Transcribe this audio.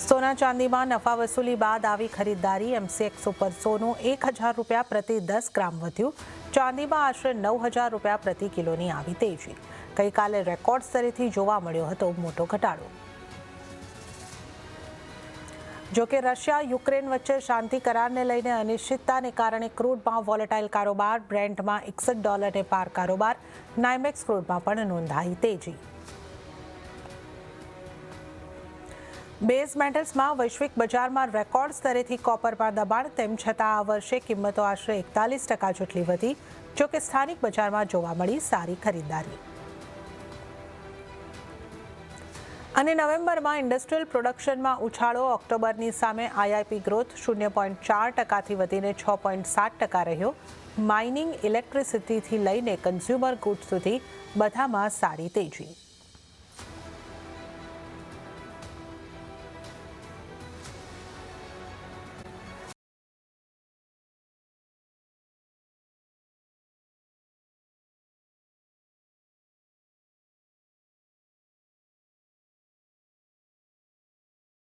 સોના ચાંદીમાં નફા વસૂલી બાદ આવી ખરીદદારી। MCX ઉપર સોનું 1000 રૂપિયા પ્રતિ 10 ગ્રામ વધ્યું। ચાંદીમાં આશરે 9000 રૂપિયા પ્રતિ કિલોની આવી તેજી। ગઈકાલે રેકોર્ડ સ્તરેથી જોવા મળ્યો હતો મોટો ઘટાડો। જોકે રશિયા યુક્રેન વચ્ચે શાંતિ કરારને લઈને અનિશ્ચિતતાને કારણે ક્રૂડમાં વોલેટાઇલ કારોબાર। બ્રેન્ટમાં $61 પાર કારોબાર। નાઇમેક્સ ક્રૂડમાં પણ નોંધાઈ તેજી। બેઝ મેટલ્સમાં વૈશ્વિક બજારમાં રેકોર્ડ સ્તરેથી કોપરમાં દબાણ। તેમ છતાં આ વર્ષે કિંમતો આશરે 41% જેટલી વધી। જોકે સ્થાનિક બજારમાં જોવા મળી સારી ખરીદદારી। અને નવેમ્બરમાં ઇન્ડસ્ટ્રીયલ પ્રોડક્શનમાં ઉછાળો। ઓક્ટોબરની સામે IIP ગ્રોથ 0.4%થી વધીને 6.7% રહ્યો। માઇનિંગ, ઇલેક્ટ્રિસિટીથી લઈને કન્ઝ્યુમર ગુડ્સ સુધી બધામાં સારી તેજી।